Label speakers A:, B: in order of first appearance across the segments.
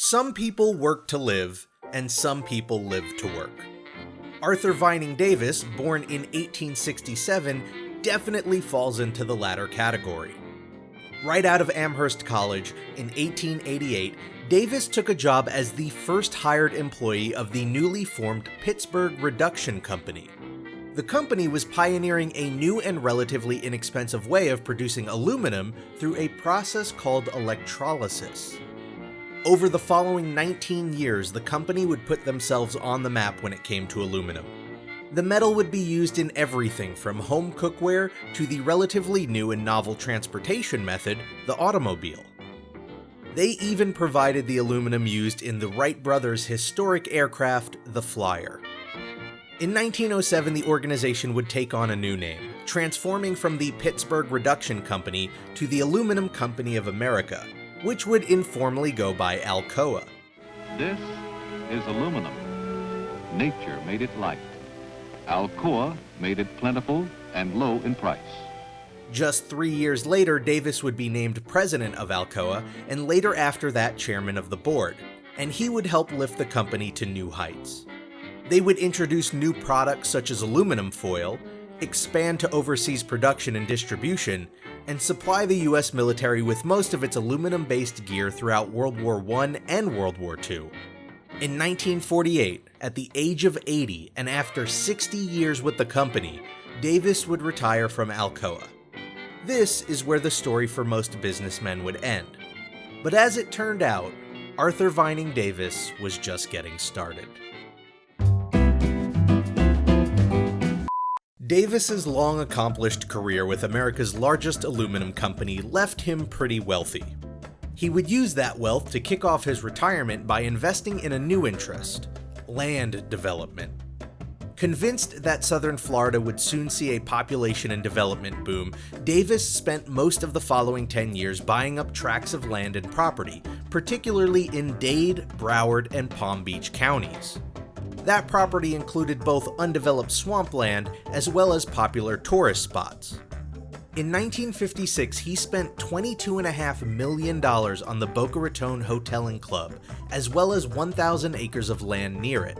A: Some people work to live, and some people live to work. Arthur Vining Davis, born in 1867, definitely falls into the latter category. Right out of Amherst College in 1888, Davis took a job as the first hired employee of the newly formed Pittsburgh Reduction Company. The company was pioneering a new and relatively inexpensive way of producing aluminum through a process called electrolysis. Over the following 19 years, the company would put themselves on the map when it came to aluminum. The metal would be used in everything from home cookware to the relatively new and novel transportation method, the automobile. They even provided the aluminum used in the Wright brothers' historic aircraft, the Flyer. In 1907, the organization would take on a new name, transforming from the Pittsburgh Reduction Company to the Aluminum Company of America, which would informally go by Alcoa.
B: This is aluminum. Nature made it light. Alcoa made it plentiful and low in price.
A: Just 3 years later, Davis would be named president of Alcoa, and later after that, chairman of the board, and he would help lift the company to new heights. They would introduce new products such as aluminum foil, expand to overseas production and distribution, and supply the US military with most of its aluminum-based gear throughout World War I and World War II. In 1948, at the age of 80 and after 60 years with the company, Davis would retire from Alcoa. This is where the story for most businessmen would end. But as it turned out, Arthur Vining Davis was just getting started. Davis's long accomplished career with America's largest aluminum company left him pretty wealthy. He would use that wealth to kick off his retirement by investing in a new interest: land development. Convinced that southern Florida would soon see a population and development boom, Davis spent most of the following 10 years buying up tracts of land and property, particularly in Dade, Broward, and Palm Beach counties. That property included both undeveloped swampland as well as popular tourist spots. In 1956, he spent $22.5 million on the Boca Raton Hotel and Club, as well as 1,000 acres of land near it.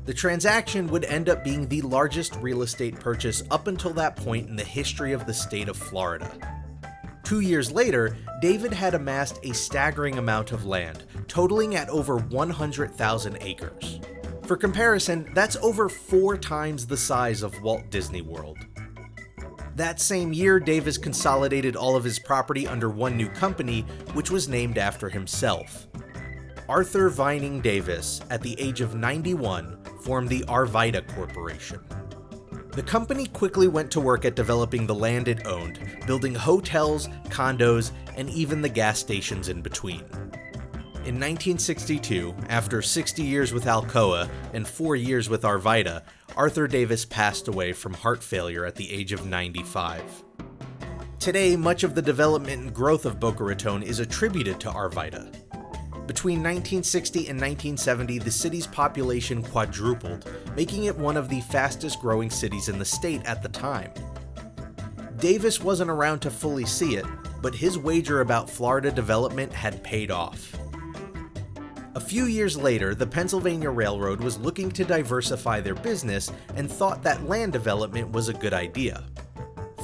A: The transaction would end up being the largest real estate purchase up until that point in the history of the state of Florida. 2 years later, David had amassed a staggering amount of land, totaling at over 100,000 acres. For comparison, that's over 4 times the size of Walt Disney World. That same year, Davis consolidated all of his property under one new company, which was named after himself. Arthur Vining Davis, at the age of 91, formed the Arvida Corporation. The company quickly went to work at developing the land it owned, building hotels, condos, and even the gas stations in between. In 1962, after 60 years with Alcoa and 4 years with Arvida, Arthur Davis passed away from heart failure at the age of 95. Today, much of the development and growth of Boca Raton is attributed to Arvida. Between 1960 and 1970, the city's population quadrupled, making it one of the fastest growing cities in the state at the time. Davis wasn't around to fully see it, but his wager about Florida development had paid off. A few years later, the Pennsylvania Railroad was looking to diversify their business and thought that land development was a good idea.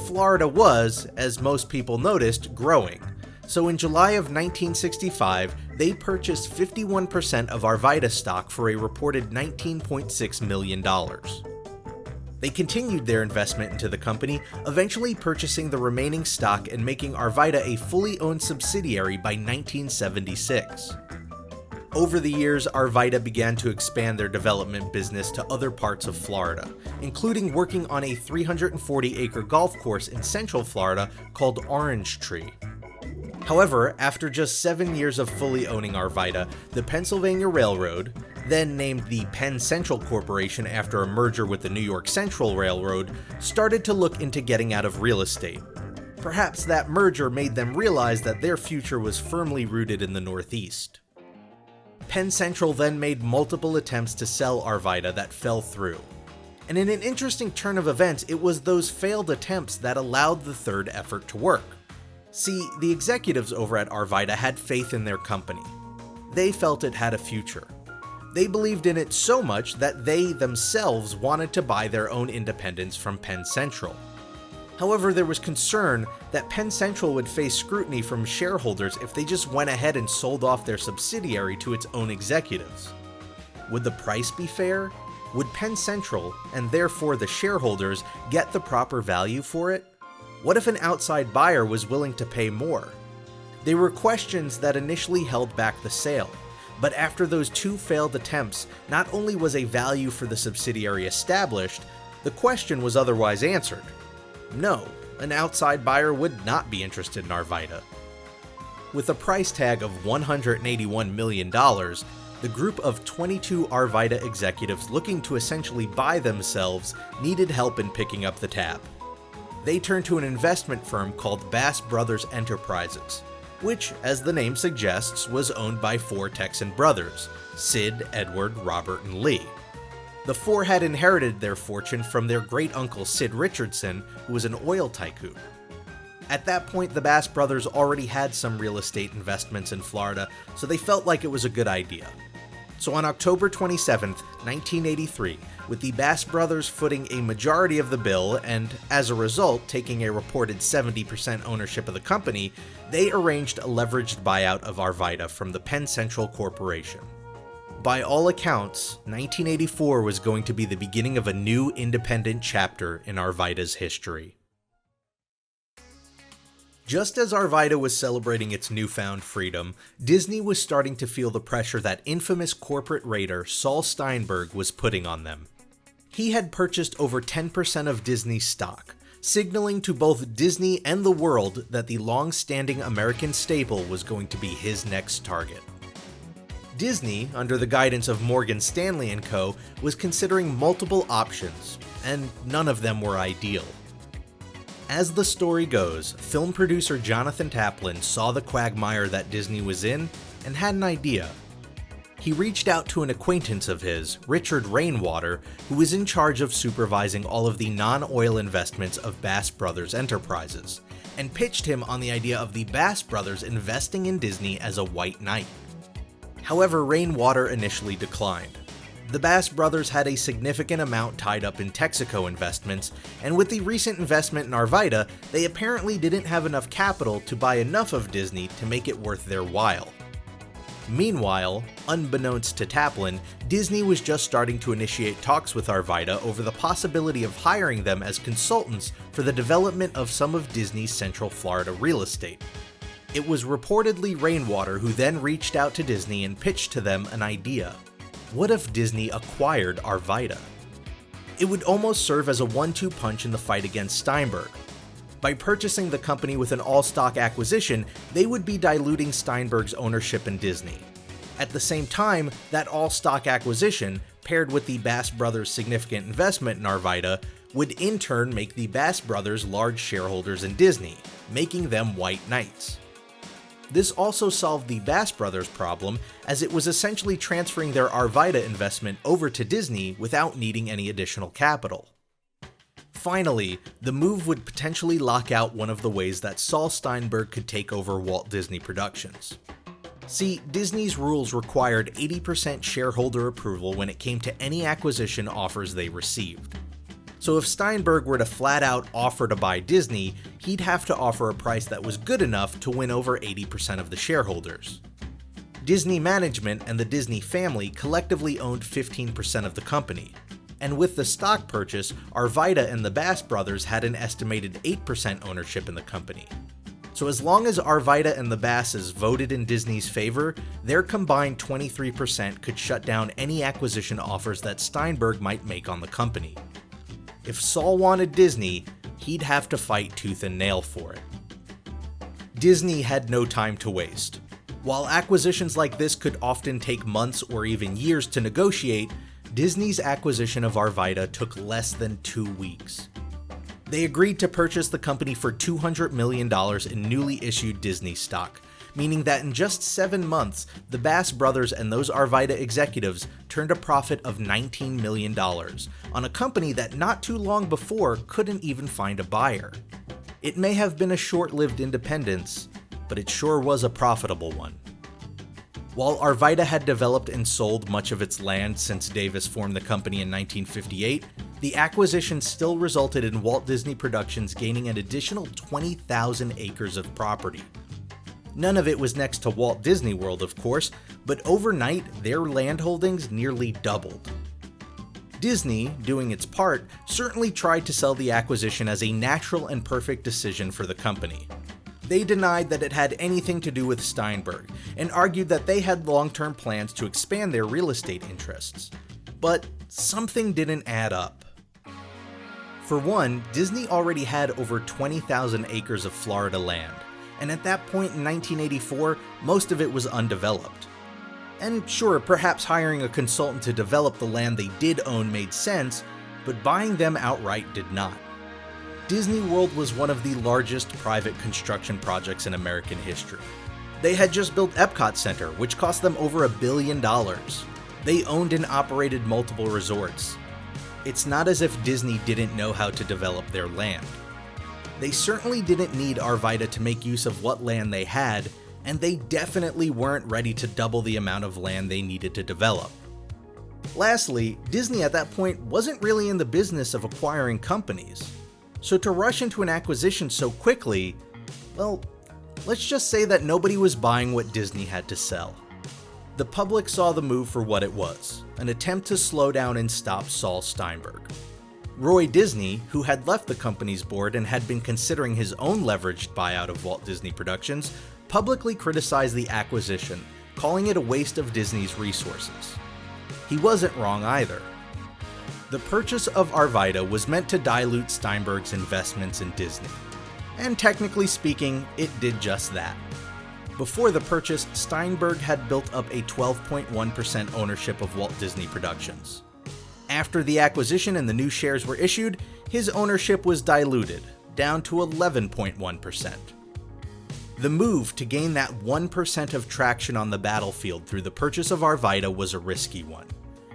A: Florida was, as most people noticed, growing, so in July of 1965, they purchased 51% of Arvida stock for a reported $19.6 million. They continued their investment into the company, eventually purchasing the remaining stock and making Arvida a fully owned subsidiary by 1976. Over the years, Arvida began to expand their development business to other parts of Florida, including working on a 340-acre golf course in Central Florida called Orange Tree. However, after just 7 years of fully owning Arvida, the Pennsylvania Railroad, then named the Penn Central Corporation after a merger with the New York Central Railroad, started to look into getting out of real estate. Perhaps that merger made them realize that their future was firmly rooted in the Northeast. Penn Central then made multiple attempts to sell Arvida that fell through. And in an interesting turn of events, it was those failed attempts that allowed the third effort to work. See, the executives over at Arvida had faith in their company. they felt it had a future. They believed in it so much that they themselves wanted to buy their own independence from Penn Central. However, there was concern that Penn Central would face scrutiny from shareholders if they just went ahead and sold off their subsidiary to its own executives. Would the price be fair? Would Penn Central, and therefore the shareholders, get the proper value for it? What if an outside buyer was willing to pay more? They were questions that initially held back the sale, but after those two failed attempts, not only was a value for the subsidiary established, the question was otherwise answered. No, an outside buyer would not be interested in Arvida. With a price tag of $181 million, the group of 22 Arvida executives looking to essentially buy themselves needed help in picking up the tab. They turned to an investment firm called Bass Brothers Enterprises, which, as the name suggests, was owned by four Texan brothers, Sid, Edward, Robert, and Lee. The four had inherited their fortune from their great-uncle Sid Richardson, who was an oil tycoon. At that point, the Bass brothers already had some real estate investments in Florida, so they felt like it was a good idea. So on October 27, 1983, with the Bass brothers footing a majority of the bill and, as a result, taking a reported 70% ownership of the company, they arranged a leveraged buyout of Arvida from the Penn Central Corporation. By all accounts, 1984 was going to be the beginning of a new independent chapter in Arvida's history. Just as Arvida was celebrating its newfound freedom, Disney was starting to feel the pressure that infamous corporate raider Saul Steinberg was putting on them. He had purchased over 10% of Disney's stock, signaling to both Disney and the world that the long-standing American staple was going to be his next target. Disney, under the guidance of Morgan Stanley & Co., was considering multiple options, and none of them were ideal. As the story goes, film producer Jonathan Taplin saw the quagmire that Disney was in and had an idea. He reached out to an acquaintance of his, Richard Rainwater, who was in charge of supervising all of the non-oil investments of Bass Brothers Enterprises, and pitched him on the idea of the Bass Brothers investing in Disney as a white knight. However, Rainwater initially declined. The Bass brothers had a significant amount tied up in Texaco investments, and with the recent investment in Arvida, they apparently didn't have enough capital to buy enough of Disney to make it worth their while. Meanwhile, unbeknownst to Taplin, Disney was just starting to initiate talks with Arvida over the possibility of hiring them as consultants for the development of some of Disney's Central Florida real estate. It was reportedly Rainwater who then reached out to Disney and pitched to them an idea. What if Disney acquired Arvida? It would almost serve as a 1-2 punch in the fight against Steinberg. By purchasing the company with an all-stock acquisition, they would be diluting Steinberg's ownership in Disney. At the same time, that all-stock acquisition, paired with the Bass brothers' significant investment in Arvida, would in turn make the Bass brothers large shareholders in Disney, making them white knights. This also solved the Bass brothers' problem, as it was essentially transferring their Arvida investment over to Disney without needing any additional capital. Finally, the move would potentially lock out one of the ways that Saul Steinberg could take over Walt Disney Productions. See, Disney's rules required 80% shareholder approval when it came to any acquisition offers they received. So if Steinberg were to flat out offer to buy Disney, he'd have to offer a price that was good enough to win over 80% of the shareholders. Disney management and the Disney family collectively owned 15% of the company, and with the stock purchase, Arvida and the Bass brothers had an estimated 8% ownership in the company. So as long as Arvida and the Basses voted in Disney's favor, their combined 23% could shut down any acquisition offers that Steinberg might make on the company. If Saul wanted Disney, he'd have to fight tooth and nail for it. Disney had no time to waste. While acquisitions like this could often take months or even years to negotiate, Disney's acquisition of Arvida took less than 2 weeks. They agreed to purchase the company for $200 million in newly issued Disney stock, meaning that in just 7 months, the Bass brothers and those Arvida executives turned a profit of $19 million on a company that not too long before couldn't even find a buyer. It may have been a short-lived independence, but it sure was a profitable one. While Arvida had developed and sold much of its land since Davis formed the company in 1958, the acquisition still resulted in Walt Disney Productions gaining an additional 20,000 acres of property. None of it was next to Walt Disney World, of course, but overnight their land holdings nearly doubled. Disney, doing its part, certainly tried to sell the acquisition as a natural and perfect decision for the company. They denied that it had anything to do with Steinberg, and argued that they had long-term plans to expand their real estate interests. But something didn't add up. For one, Disney already had over 20,000 acres of Florida land, and at that point in 1984, most of it was undeveloped. And sure, perhaps hiring a consultant to develop the land they did own made sense, but buying them outright did not. Disney World was one of the largest private construction projects in American history. They had just built Epcot Center, which cost them over $1 billion. They owned and operated multiple resorts. It's not as if Disney didn't know how to develop their land. They certainly didn't need Arvida to make use of what land they had, and they definitely weren't ready to double the amount of land they needed to develop. Lastly, Disney at that point wasn't really in the business of acquiring companies. So to rush into an acquisition so quickly, well, let's just say that nobody was buying what Disney had to sell. The public saw the move for what it was, an attempt to slow down and stop Saul Steinberg. Roy Disney, who had left the company's board and had been considering his own leveraged buyout of Walt Disney Productions, publicly criticized the acquisition, calling it a waste of Disney's resources. He wasn't wrong either. The purchase of Arvida was meant to dilute Steinberg's investments in Disney. And technically speaking, it did just that. Before the purchase, Steinberg had built up a 12.1% ownership of Walt Disney Productions. After the acquisition and the new shares were issued, his ownership was diluted, down to 11.1%. The move to gain that 1% of traction on the battlefield through the purchase of Arvida was a risky one.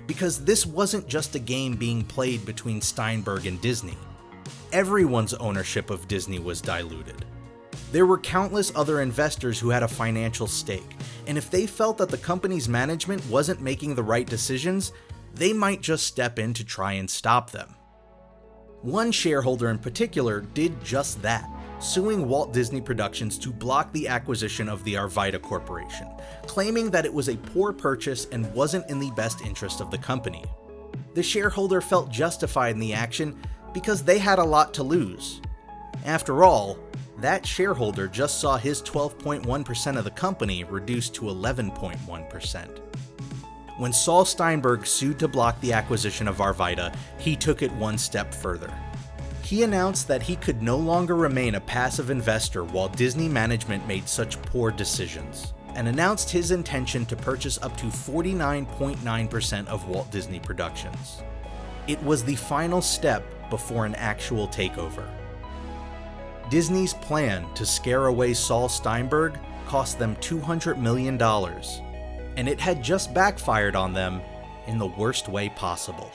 A: Because this wasn't just a game being played between Steinberg and Disney. Everyone's ownership of Disney was diluted. There were countless other investors who had a financial stake, and if they felt that the company's management wasn't making the right decisions, they might just step in to try and stop them. One shareholder in particular did just that, suing Walt Disney Productions to block the acquisition of the Arvida Corporation, claiming that it was a poor purchase and wasn't in the best interest of the company. The shareholder felt justified in the action because they had a lot to lose. After all, that shareholder just saw his 12.1% of the company reduced to 11.1%. When Saul Steinberg sued to block the acquisition of Arvida, he took it one step further. He announced that he could no longer remain a passive investor while Disney management made such poor decisions, and announced his intention to purchase up to 49.9% of Walt Disney Productions. It was the final step before an actual takeover. Disney's plan to scare away Saul Steinberg cost them $200 million, and it had just backfired on them in the worst way possible.